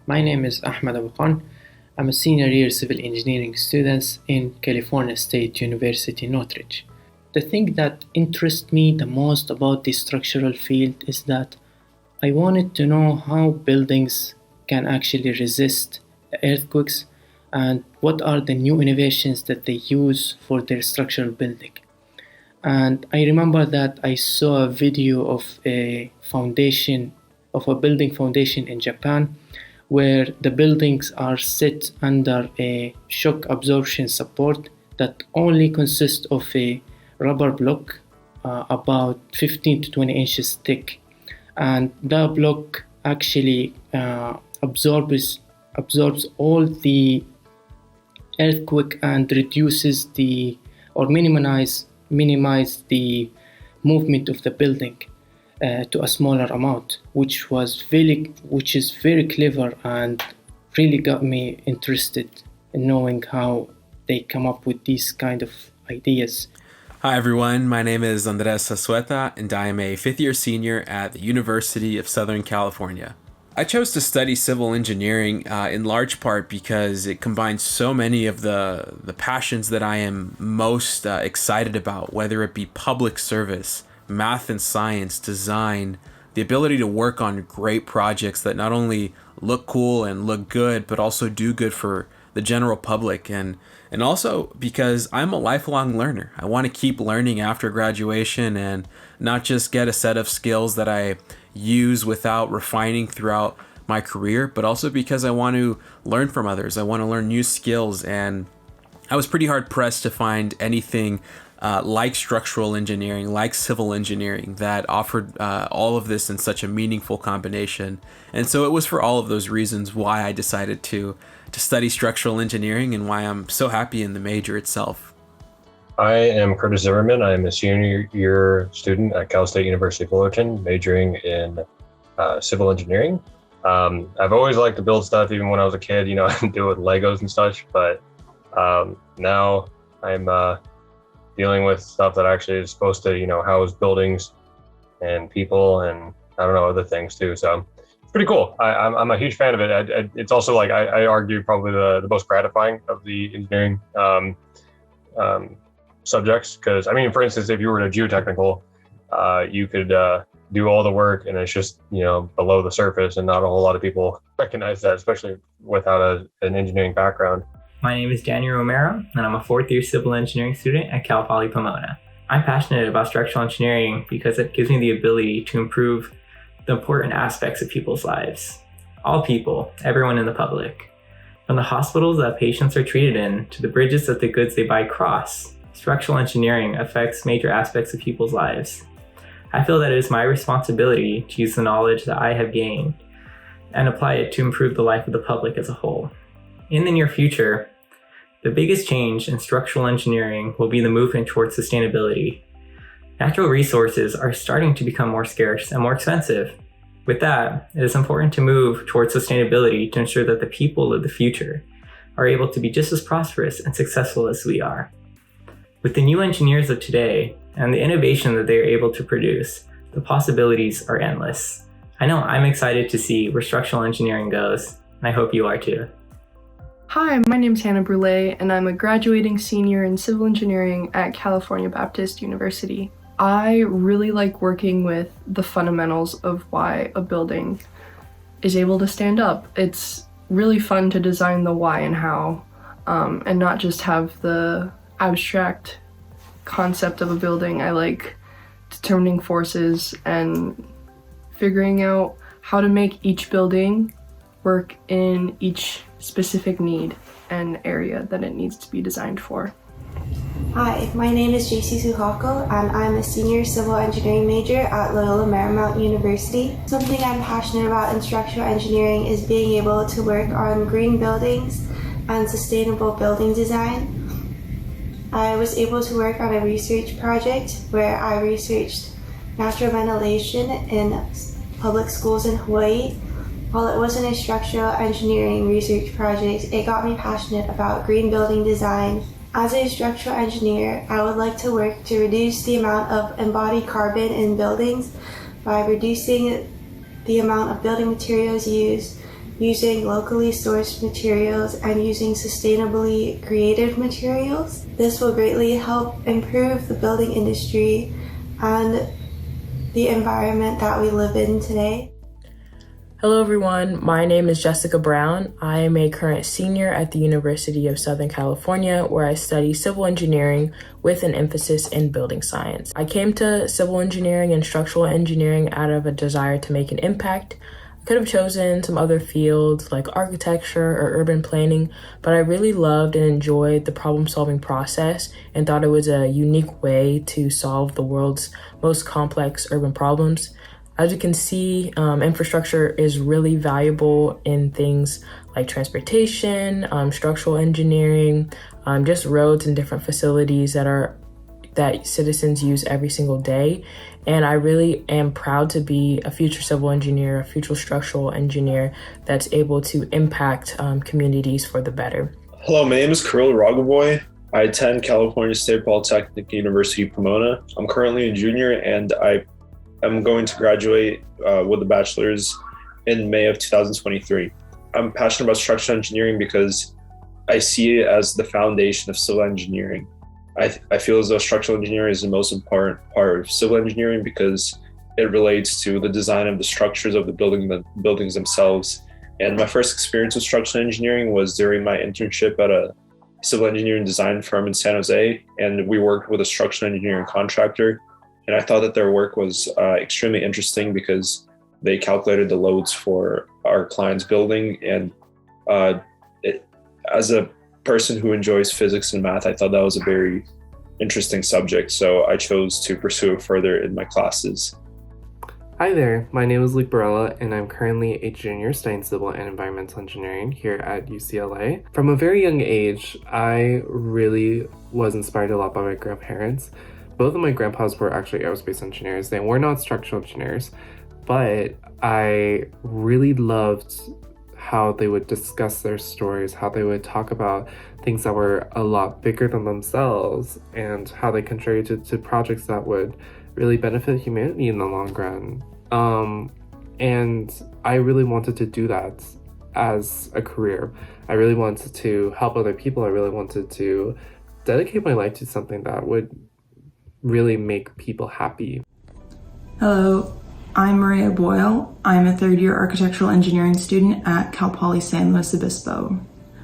My name is Ahmed Abukam. I'm a senior year civil engineering student in California State University, Northridge. The thing that interests me the most about this structural field is that I wanted to know how buildings can actually resist earthquakes and what are the new innovations that they use for their structural building. And I remember that I saw a video of a building foundation in Japan where the buildings are set under a shock absorption support that only consists of a rubber block about 15 to 20 inches thick. And the block actually absorbs all the earthquake and reduces or minimize the movement of the building to a smaller amount, which is very clever and really got me interested in knowing how they come up with these kind of ideas. Hi everyone, my name is Zazueta and I am a fifth-year senior at the University of Southern California. I chose to study civil engineering in large part because it combines so many of the passions that I am most excited about, whether it be public service, math and science, design, the ability to work on great projects that not only look cool and look good, but also do good for the general public. And also because I'm a lifelong learner. I want to keep learning after graduation and not just get a set of skills that I use without refining throughout my career, but also because I want to learn from others. I want to learn new skills, and I was pretty hard pressed to find anything like structural engineering, like civil engineering, that offered all of this in such a meaningful combination. And so it was for all of those reasons why I decided to study structural engineering and why I'm so happy in the major itself. I am Curtis Zimmerman. I'm a senior year student at Cal State University Fullerton, majoring in civil engineering. I've always liked to build stuff, even when I was a kid, I do it with Legos and such, but now I'm dealing with stuff that actually is supposed to, house buildings and people and other things too. So it's pretty cool. I'm a huge fan of it. It's also like, I argue probably the most gratifying of the engineering subjects. Because for instance, if you were in a geotechnical, you could do all the work and it's just, below the surface, and not a whole lot of people recognize that, especially without an engineering background. My name is Romero, and I'm a fourth-year civil engineering student at Cal Poly Pomona. I'm passionate about structural engineering because it gives me the ability to improve the important aspects of people's lives. All people, everyone in the public. From the hospitals that patients are treated in to the bridges that the goods they buy cross, structural engineering affects major aspects of people's lives. I feel that it is my responsibility to use the knowledge that I have gained and apply it to improve the life of the public as a whole. In the near future, the biggest change in structural engineering will be the movement towards sustainability. Natural resources are starting to become more scarce and more expensive. With that, it is important to move towards sustainability to ensure that the people of the future are able to be just as prosperous and successful as we are. With the new engineers of today and the innovation that they are able to produce, the possibilities are endless. I know I'm excited to see where structural engineering goes, and I hope you are too. Hi, my name's Brûlé, and I'm a graduating senior in civil engineering at California Baptist University. I really like working with the fundamentals of why a building is able to stand up. It's really fun to design the why and how, and not just have the abstract concept of a building. I like determining forces and figuring out how to make each building work in each specific need and area that it needs to be designed for. Hi, my name is JC Suhako, and I'm a senior civil engineering major at Loyola Marymount University. Something I'm passionate about in structural engineering is being able to work on green buildings and sustainable building design. I was able to work on a research project where I researched natural ventilation in public schools in Hawaii. While it wasn't a structural engineering research project, it got me passionate about green building design. As a structural engineer, I would like to work to reduce the amount of embodied carbon in buildings by reducing the amount of building materials used, using locally sourced materials and using sustainably created materials. This will greatly help improve the building industry and the environment that we live in today. Hello everyone, my name is Jessica Brown. I am a current senior at the University of Southern California, where I study civil engineering with an emphasis in building science. I came to civil engineering and structural engineering out of a desire to make an impact. I could have chosen some other fields like architecture or urban planning, but I really loved and enjoyed the problem-solving process and thought it was a unique way to solve the world's most complex urban problems. As you can see, infrastructure is really valuable in things like transportation, structural engineering, just roads and different facilities that citizens use every single day. And I really am proud to be a future civil engineer, a future structural engineer that's able to impact communities for the better. Hello, my name is Kirill Rogovoy. I attend California State Polytechnic University, Pomona. I'm currently a junior and I'm going to graduate with a bachelor's in May of 2023. I'm passionate about structural engineering because I see it as the foundation of civil engineering. I feel as though structural engineering is the most important part of civil engineering because it relates to the design of the structures of the buildings themselves. And my first experience with structural engineering was during my internship at a civil engineering design firm in San Jose, and we worked with a structural engineering contractor. And I thought that their work was extremely interesting because they calculated the loads for our client's building. And as a person who enjoys physics and math, I thought that was a very interesting subject. So I chose to pursue it further in my classes. Hi there, my name is Luke Barrella, and I'm currently a junior studying civil and environmental engineering here at UCLA. From a very young age, I really was inspired a lot by my grandparents. Both of my grandpas were actually aerospace engineers. They were not structural engineers, but I really loved how they would discuss their stories, how they would talk about things that were a lot bigger than themselves, and how they contributed to projects that would really benefit humanity in the long run. And I really wanted to do that as a career. I really wanted to help other people. I really wanted to dedicate my life to something that would really make people happy. Hello, I'm Maria Boyle. I'm a third-year architectural engineering student at Cal Poly San Luis Obispo.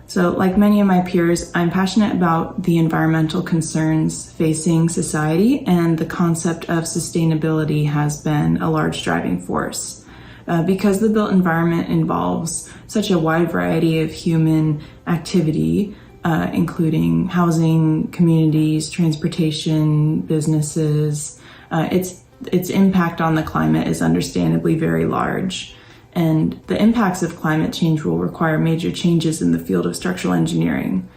So like many of my peers, I'm passionate about the environmental concerns facing society, and the concept of sustainability has been a large driving force. Because the built environment involves such a wide variety of human activity, including housing, communities, transportation, businesses. Its impact on the climate is understandably very large. And the impacts of climate change will require major changes in the field of structural engineering.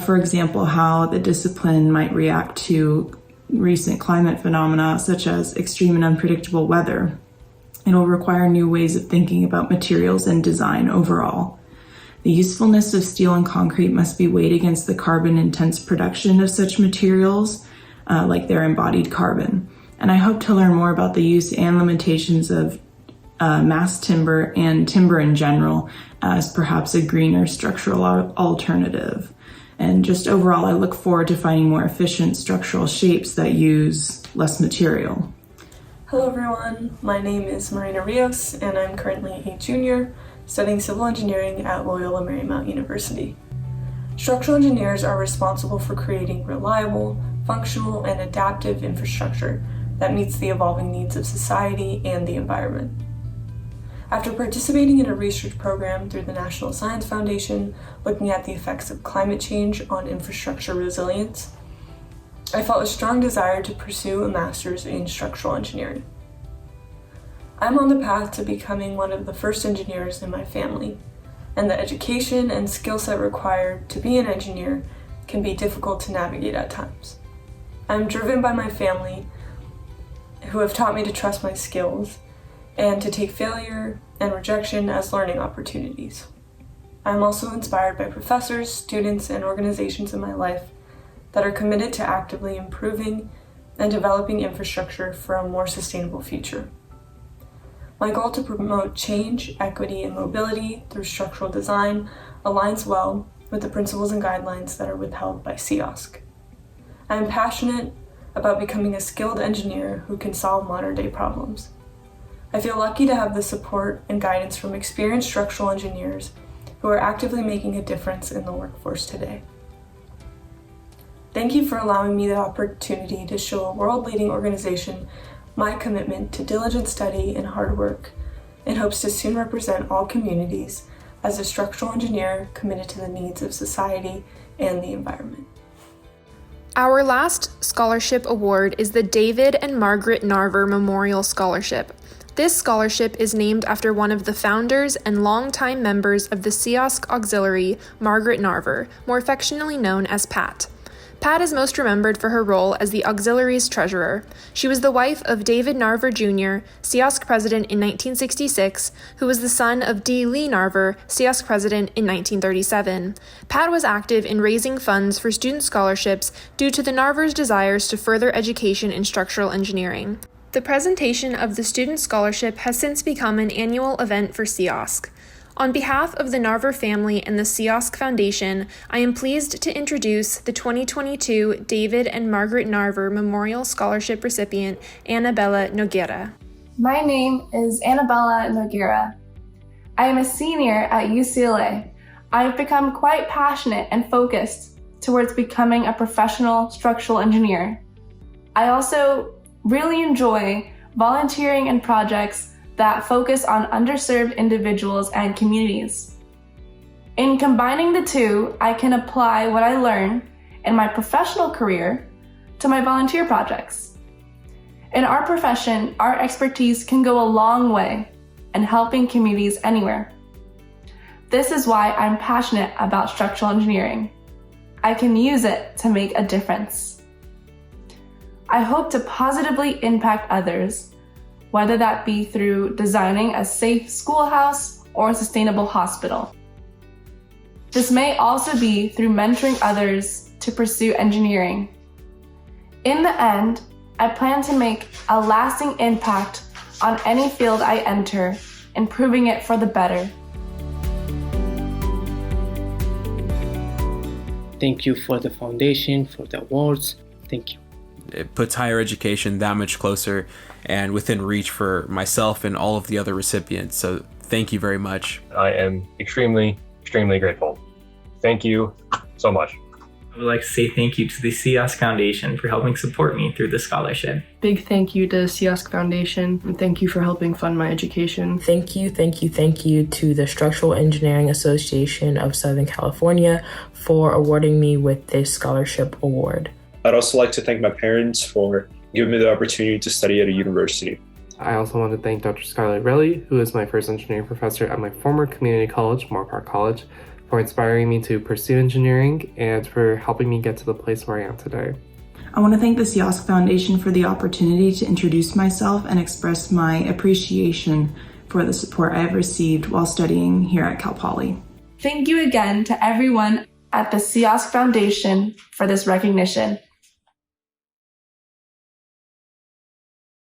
For example, how the discipline might react to recent climate phenomena such as extreme and unpredictable weather. It'll require new ways of thinking about materials and design overall. The usefulness of steel and concrete must be weighed against the carbon-intense production of such materials, like their embodied carbon. And I hope to learn more about the use and limitations of mass timber and timber in general as perhaps a greener structural alternative. And just overall, I look forward to finding more efficient structural shapes that use less material. Hello everyone, my name is Marina Rios, and I'm currently a junior studying civil engineering at Loyola Marymount University. Structural engineers are responsible for creating reliable, functional, and adaptive infrastructure that meets the evolving needs of society and the environment. After participating in a research program through the National Science Foundation looking at the effects of climate change on infrastructure resilience, I felt a strong desire to pursue a master's in structural engineering. I'm on the path to becoming one of the first engineers in my family, and the education and skill set required to be an engineer can be difficult to navigate at times. I'm driven by my family, who have taught me to trust my skills and to take failure and rejection as learning opportunities. I'm also inspired by professors, students, and organizations in my life that are committed to actively improving and developing infrastructure for a more sustainable future. My goal to promote change, equity, and mobility through structural design aligns well with the principles and guidelines that are withheld by SEAOSC. I am passionate about becoming a skilled engineer who can solve modern-day problems. I feel lucky to have the support and guidance from experienced structural engineers who are actively making a difference in the workforce today. Thank you for allowing me the opportunity to show a world-leading organization my commitment to diligent study and hard work, in hopes to soon represent all communities as a structural engineer committed to the needs of society and the environment. Our last scholarship award is the David and Margaret Narver Memorial Scholarship. This scholarship is named after one of the founders and longtime members of the SEAOSC Auxiliary, Margaret Narver, more affectionately known as Pat. Pat is most remembered for her role as the Auxiliary's treasurer. She was the wife of David Narver Jr., SEAOSC president in 1966, who was the son of D. Lee Narver, SEAOSC president in 1937. Pat was active in raising funds for student scholarships due to the Narvers' desires to further education in structural engineering. The presentation of the student scholarship has since become an annual event for SEAOSC. On behalf of the Narver family and the SEAOSC Foundation, I am pleased to introduce the 2022 David and Margaret Narver Memorial Scholarship recipient, Anabella Noguera. My name is Anabella Noguera. I am a senior at UCLA. I have become quite passionate and focused towards becoming a professional structural engineer. I also really enjoy volunteering in projects that focus on underserved individuals and communities. In combining the two, I can apply what I learn in my professional career to my volunteer projects. In our profession, our expertise can go a long way in helping communities anywhere. This is why I'm passionate about structural engineering. I can use it to make a difference. I hope to positively impact others, whether that be through designing a safe schoolhouse or a sustainable hospital. This may also be through mentoring others to pursue engineering. In the end, I plan to make a lasting impact on any field I enter, improving it for the better. Thank you for the foundation, for the awards. Thank you. It puts higher education that much closer and within reach for myself and all of the other recipients. So thank you very much. I am extremely grateful. Thank you so much. I would like to say thank you to the SEAOSC Foundation for helping support me through the scholarship. Big thank you to SEAOSC Foundation, and thank you for helping fund my education. Thank you to the Structural Engineering Association of Southern California for awarding me with this scholarship award. I'd also like to thank my parents for giving me the opportunity to study at a university. I also want to thank Dr. Scarlett Relly, who is my first engineering professor at my former community college, Moore Park College, for inspiring me to pursue engineering and for helping me get to the place where I am today. I want to thank the SEAOSC Foundation for the opportunity to introduce myself and express my appreciation for the support I have received while studying here at Cal Poly. Thank you again to everyone at the SEAOSC Foundation for this recognition.